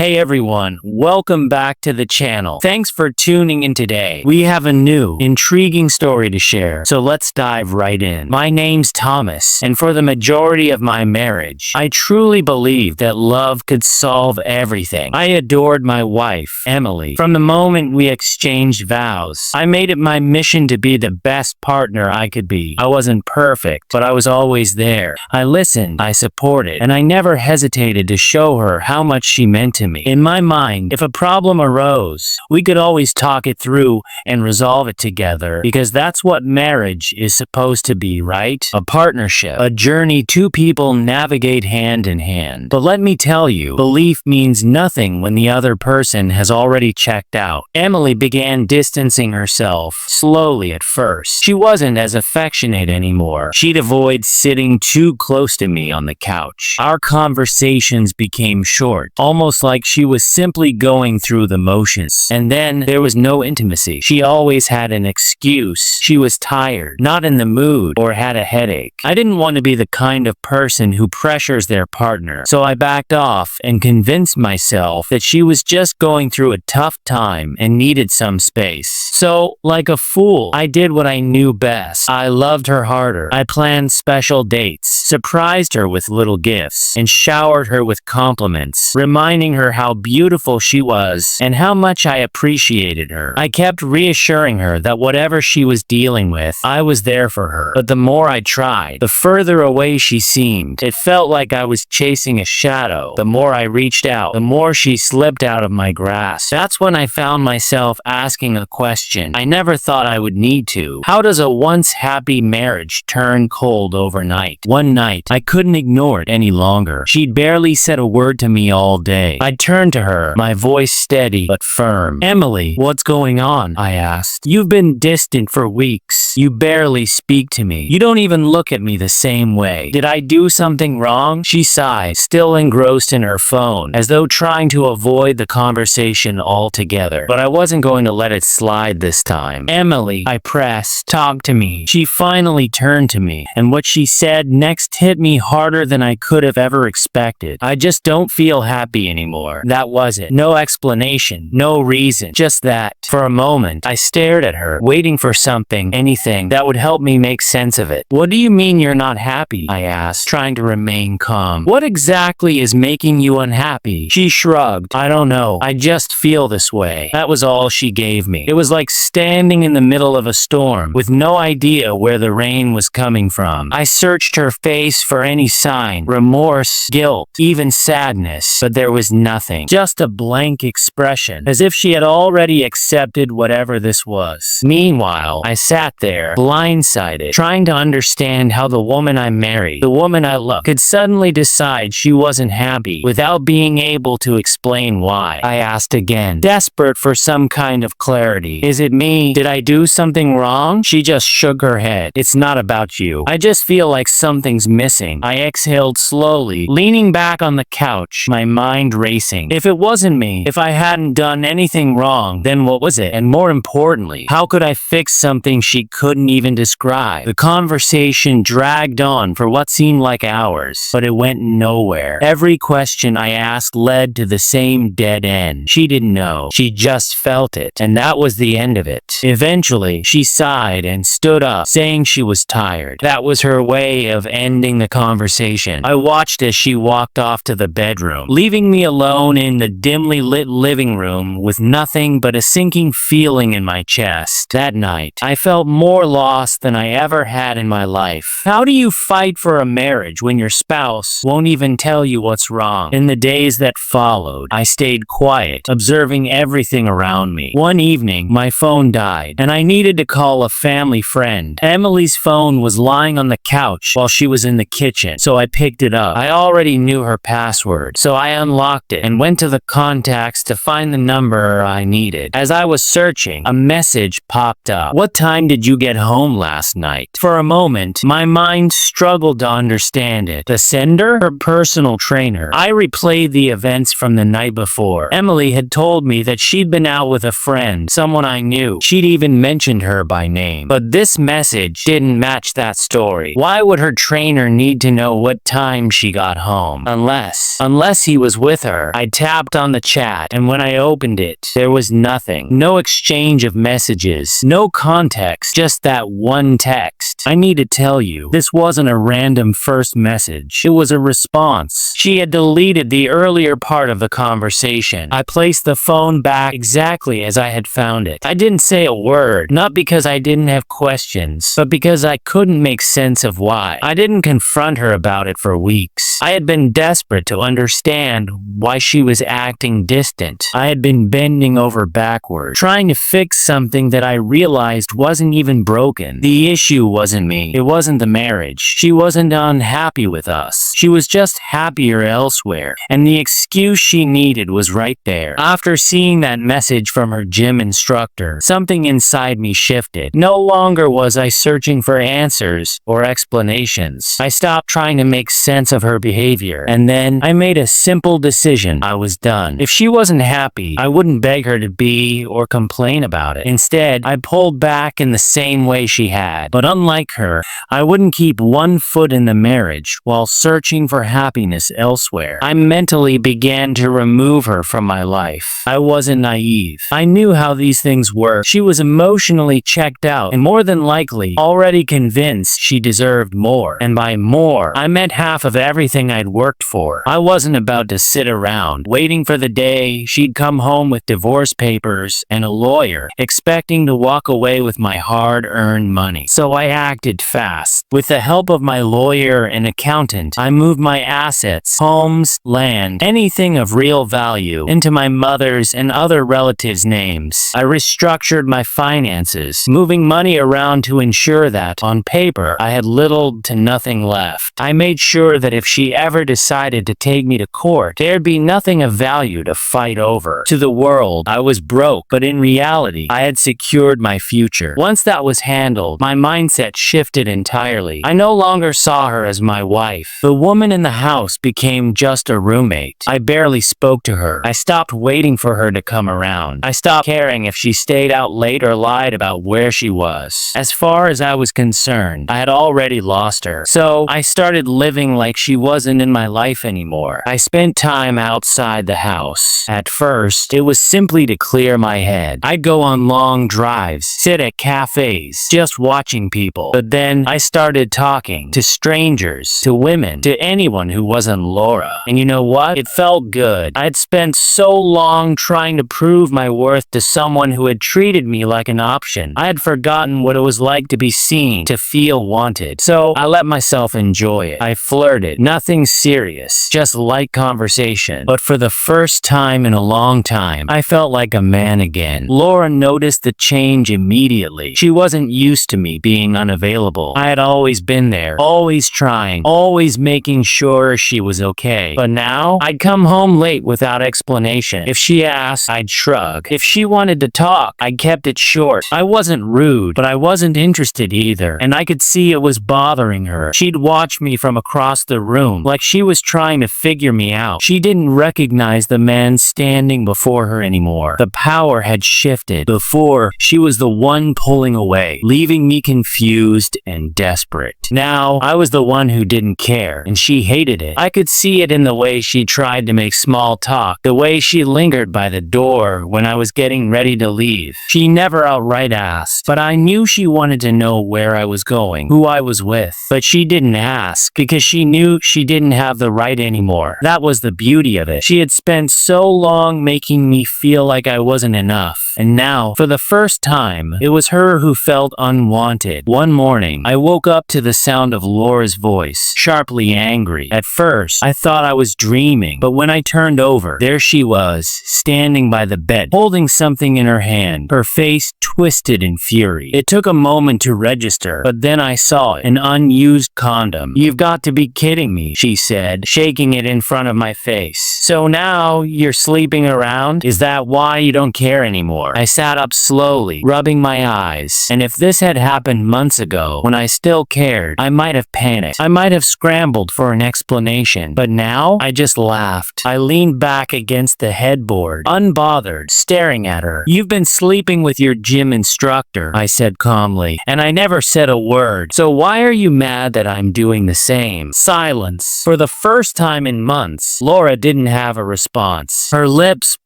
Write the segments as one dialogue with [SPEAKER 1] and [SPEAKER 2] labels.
[SPEAKER 1] Hey everyone, welcome back to the channel. Thanks for tuning in today. We have a new, intriguing story to share, so let's dive right in. My name's Thomas, and for the majority of my marriage, I truly believed that love could solve everything. I adored my wife, Emily. From the moment we exchanged vows, I made it my mission to be the best partner I could be. I wasn't perfect, but I was always there. I listened, I supported, and I never hesitated to show her how much she meant to me. In my mind, if a problem arose, we could always talk it through and resolve it together, because that's what marriage is supposed to be, right? A partnership, a journey two people navigate hand in hand. But let me tell you, belief means nothing when the other person has already checked out. Emily began distancing herself, slowly at first. She wasn't as affectionate anymore. She'd avoid sitting too close to me on the couch. Our conversations became short, almost like she was simply going through the motions. And then there was no intimacy. She always had an excuse. She was tired, not in the mood, or had a headache. I didn't want to be the kind of person who pressures their partner, so I backed off and convinced myself that she was just going through a tough time and needed some space. So, like a fool, I did what I knew best. I loved her harder. I planned special dates, surprised her with little gifts, and showered her with compliments, reminding her how beautiful she was and how much I appreciated her. I kept reassuring her that whatever she was dealing with, I was there for her. But the more I tried, the further away she seemed. It felt like I was chasing a shadow. The more I reached out, the more she slipped out of my grasp. That's when I found myself asking a question I never thought I would need to. How does a once happy marriage turn cold overnight? One night, I couldn't ignore it any longer. She'd barely said a word to me all day. I turned to her, my voice steady but firm. "Emily, what's going on?" I asked. "You've been distant for weeks. You barely speak to me. You don't even look at me the same way. Did I do something wrong?" She sighed, still engrossed in her phone, as though trying to avoid the conversation altogether. But I wasn't going to let it slide this time. "Emily," I pressed, "talk to me." She finally turned to me, and what she said next hit me harder than I could have ever expected. "I just don't feel happy anymore." That was it. No explanation, no reason, just that. For a moment, I stared at her, waiting for something, anything, that would help me make sense of it. "What do you mean you're not happy?" I asked, trying to remain calm. "What exactly is making you unhappy?" She shrugged. "I don't know. I just feel this way." That was all she gave me. It was like standing in the middle of a storm, with no idea where the rain was coming from. I searched her face for any sign, remorse, guilt, even sadness, but there was nothing. Just a blank expression, as if she had already accepted whatever this was. Meanwhile, I sat there, blindsided, trying to understand how the woman I married, the woman I loved, could suddenly decide she wasn't happy without being able to explain why. I asked again, desperate for some kind of clarity. "Is it me? Did I do something wrong?" She just shook her head. "It's not about you. I just feel like something's missing." I exhaled slowly, leaning back on the couch, my mind racing. If it wasn't me, if I hadn't done anything wrong, then what was it? And more importantly, how could I fix something she couldn't even describe? The conversation dragged on for what seemed like hours, but it went nowhere. Every question I asked led to the same dead end. She didn't know. She just felt it, and that was the end of it. Eventually, she sighed and stood up, saying she was tired. That was her way of ending the conversation. I watched as she walked off to the bedroom, leaving me alone in the dimly lit living room with nothing but a sinking feeling in my chest. That night, I felt more lost than I ever had in my life. How do you fight for a marriage when your spouse won't even tell you what's wrong? In the days that followed, I stayed quiet, observing everything around me. One evening, my phone died, and I needed to call a family friend. Emily's phone was lying on the couch while she was in the kitchen, so I picked it up. I already knew her password, so I unlocked it and went to the contacts to find the number I needed. As I was searching, a message popped up. "What time did you get home last night?" For a moment, my mind struggled to understand it. The sender? Her personal trainer. I replayed the events from the night before. Emily had told me that she'd been out with a friend, someone I knew. She'd even mentioned her by name. But this message didn't match that story. Why would her trainer need to know what time she got home? Unless he was with her. there. I tapped on the chat, and when I opened it, there was nothing. No exchange of messages, no context, just that one text. I need to tell you, this wasn't a random first message. It was a response. She had deleted the earlier part of the conversation. I placed the phone back exactly as I had found it. I didn't say a word, not because I didn't have questions, but because I couldn't make sense of why. I didn't confront her about it for weeks. I had been desperate to understand why she was acting distant. I had been bending over backward, trying to fix something that I realized wasn't even broken. The issue wasn't me. It wasn't the marriage. She wasn't unhappy with us. She was just happier elsewhere, and the excuse she needed was right there. After seeing that message from her gym instructor, something inside me shifted. No longer was I searching for answers or explanations. I stopped trying to make sense of her behavior, and then I made a simple decision. I was done. If she wasn't happy, I wouldn't beg her to be or complain about it. Instead, I pulled back in the same way she had. But unlike her, I wouldn't keep one foot in the marriage while searching for happiness elsewhere. I mentally began to remove her from my life. I wasn't naive. I knew how these things work. She was emotionally checked out and more than likely already convinced she deserved more. And by more, I meant half of everything I'd worked for. I wasn't about to sit around waiting for the day she'd come home with divorce papers and a lawyer, expecting to walk away with my hard-earned money. So I acted fast. With the help of my lawyer and accountant, I moved my assets, homes, land, anything of real value, into my mother's and other relatives' names. I restructured my finances, moving money around to ensure that, on paper, I had little to nothing left. I made sure that if she ever decided to take me to court, there'd be nothing of value to fight over. To the world, I was broke, but in reality, I had secured my future. Once that was handled, my mindset shifted entirely. I no longer saw her as my wife. The woman in the house became just a roommate. I barely spoke to her. I stopped waiting for her to come around. I stopped caring if she stayed out late or lied about where she was. As far as I was concerned, I had already lost her. So I started living like she wasn't in my life anymore. I spent time outside the house. At first, it was simply to clear my head. I'd go on long drives, sit at cafes, just watching people. But then I started talking to strangers, to women, to anyone who wasn't Laura. And you know what? It felt good. I'd spent so long trying to prove my worth to someone who had treated me like an option. I had forgotten what it was like to be seen, to feel wanted. So I let myself enjoy it. I flirted. Nothing serious, just light conversation. But for the first time in a long time, I felt like a man again. Laura noticed the change immediately. She wasn't used to me being unavailable. I had always been there, always trying, always making sure she was okay. But now, I'd come home late without explanation. If she asked, I'd shrug. If she wanted to talk, I kept it short. I wasn't rude, but I wasn't interested either, and I could see it was bothering her. She'd watch me from across the room, like she was trying to figure me out. She didn't recognize the man standing before her anymore. The power had shifted. Before, she was the one pulling away, leaving me confused and desperate. Now, I was the one who didn't care, and she hated it. I could see it in the way she tried to make small talk, the way she lingered by the door when I was getting ready to leave. She never outright asked, but I knew she wanted to know where I was going, who I was with. But she didn't ask, because she knew she didn't have the right anymore. That was the beauty of it. She had spent so long making me feel like I wasn't enough. And now, for the first time, it was her who felt unwanted. One morning, I woke up to the sound of Laura's voice, sharply angry. At first, I thought I was dreaming, but when I turned over, there she was, standing by the bed, holding something in her hand, her face twisted in fury. It took a moment to register, but then I saw it, an unused condom. "You've got to be kidding me," she said, shaking it in front of my face. "So now you're sleeping around? Is that why you don't care anymore?" I sat up slowly, rubbing my eyes, and if this had happened months months ago, when I still cared, I might have panicked. I might have scrambled for an explanation. But now, I just laughed. I leaned back against the headboard, unbothered, staring at her. "You've been sleeping with your gym instructor," I said calmly, "and I never said a word. So why are you mad that I'm doing the same?" Silence. For the first time in months, Laura didn't have a response. Her lips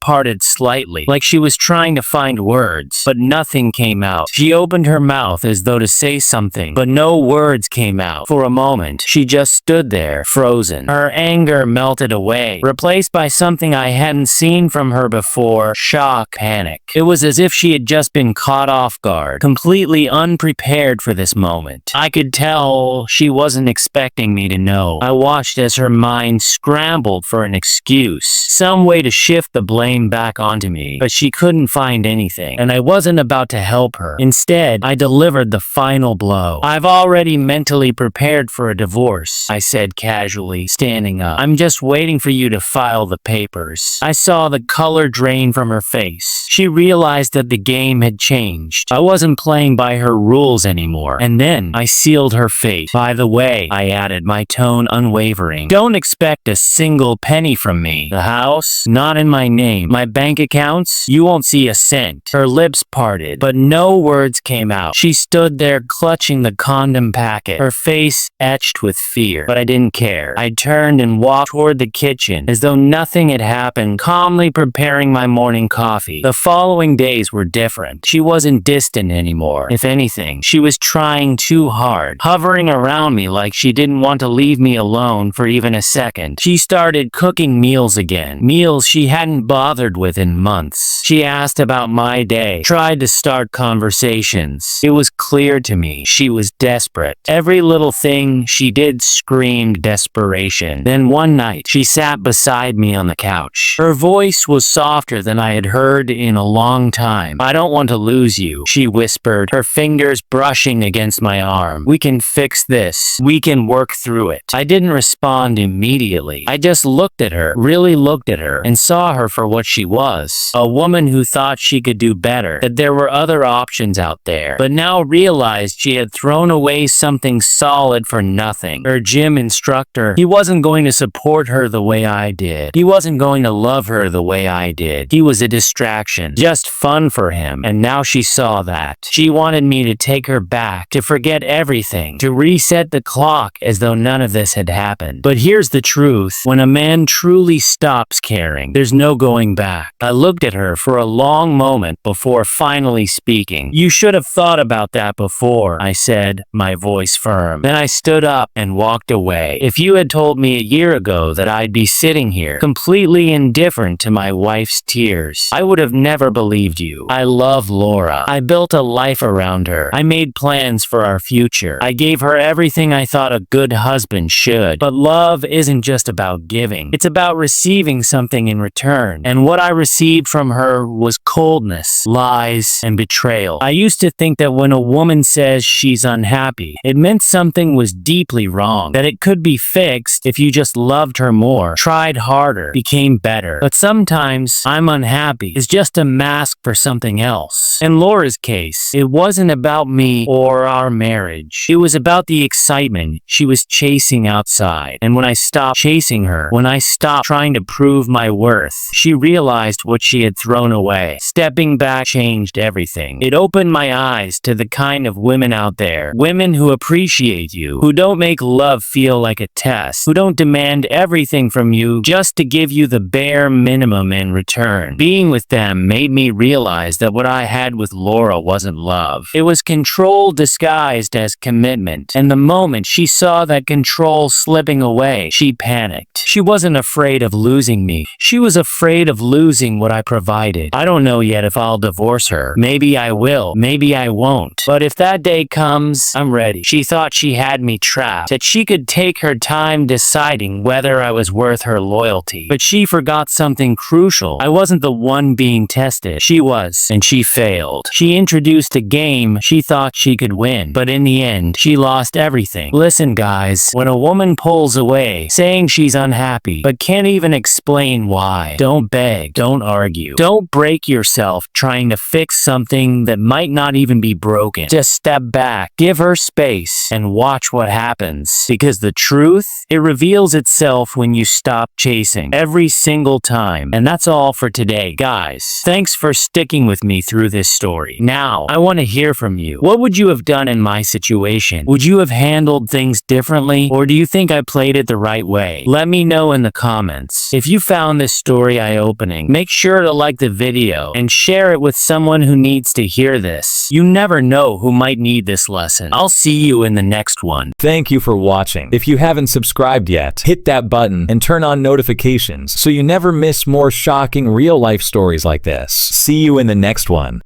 [SPEAKER 1] parted slightly, like she was trying to find words, but nothing came out. She opened her mouth as though to say something, but no words came out. For a moment, she just stood there, frozen. Her anger melted away, replaced by something I hadn't seen from her before: shock, panic. It was as if she had just been caught off guard, completely unprepared for this moment. I could tell she wasn't expecting me to know. I watched as her mind scrambled for an excuse, some way to shift the blame back onto me, but she couldn't find anything, and I wasn't about to help her. Instead, I delivered the final blow. "I've already mentally prepared for a divorce," I said casually, standing up. "I'm just waiting for you to file the papers." I saw the color drain from her face. She realized that the game had changed. I wasn't playing by her rules anymore. And then I sealed her fate. "By the way," I added, my tone unwavering, "don't expect a single penny from me. The house? Not in my name. My bank accounts? You won't see a cent." Her lips parted, but no words came out. She stood there clutching the condom packet, her face etched with fear. But I didn't care. I turned and walked toward the kitchen, as though nothing had happened, calmly preparing my morning coffee. The following days were different. She wasn't distant anymore. If anything, she was trying too hard, hovering around me like she didn't want to leave me alone for even a second. She started cooking meals again, meals she hadn't bothered with in months. She asked about my day, tried to start conversations. It was clear to me she was desperate. Every little thing she did screamed desperation. Then one night, she sat beside me on the couch. Her voice was softer than I had heard in a long time. "I don't want to lose you," she whispered, her fingers brushing against my arm. "We can fix this. We can work through it." I didn't respond immediately. I just looked at her, really looked at her, and saw her for what she was. A woman who thought she could do better, that there were other options out there, but now realized she had thrown away something solid for nothing. Her gym instructor, he wasn't going to support her the way I did. He wasn't going to love her the way I did. He was a distraction, just fun for him, and now she saw that. She wanted me to take her back, to forget everything, to reset the clock as though none of this had happened. But here's the truth. When a man truly stops caring, there's no going back. I looked at her for a long moment before finally speaking. "You should have thought about that before," I said, my voice firm. Then I stood up and walked away. If you had told me a year ago that I'd be sitting here, completely indifferent to my wife's tears, I would have never believed you. I love Laura. I built a life around her. I made plans for our future. I gave her everything I thought a good husband should. But love isn't just about giving. It's about receiving something in return. And what I received from her was coldness, lies, and betrayal. I used to think that when a woman says she's unhappy, it meant something was deeply wrong, that it could be fixed if you just loved her more, tried harder, became better. But sometimes "I'm unhappy" is just a mask for something else. In Laura's case, it wasn't about me or our marriage. It was about the excitement she was chasing outside. And when I stopped chasing her, when I stopped trying to prove my worth, she realized what she had thrown away. Stepping back changed everything. It opened my eyes to the kind of women out there. Women who appreciate you, who don't make love feel like a test, who don't demand everything from you just to give you the bare minimum in return. Being with them made me realize that what I had with Laura wasn't love. It was control disguised as commitment. And the moment she saw that control slipping away, she panicked. She wasn't afraid of losing me. She was afraid of losing what I provided. I don't know yet if I'll divorce her. Maybe I will. Maybe I won't. But if that day comes, I'm ready. She thought she had me trapped, that she could take her time deciding whether I was worth her loyalty. But she forgot something crucial. I wasn't the one being tested. She was, and she failed. She introduced a game she thought she could win, but in the end, she lost everything. Listen, guys, when a woman pulls away, saying she's unhappy, but can't even explain why, don't beg, don't argue. Don't break yourself trying to fix something that might not even be broken. Just step back, give her space, and watch what happens. Because the truth, it reveals itself when you stop chasing every single time. And that's all for today, guys. Thanks for sticking with me through this story. Now, I want to hear from you. What would you have done in my situation? Would you have handled things differently? Or do you think I played it the right way? Let me know in the comments. If you found this story eye-opening, make sure to like the video and share it with someone who needs to hear this. You never know who might need this lesson. I'll see you in the next one.
[SPEAKER 2] Thank you for watching. If you haven't subscribed yet, hit that button and turn on notifications so you never miss more shocking real-life stories like this. See you in the next one.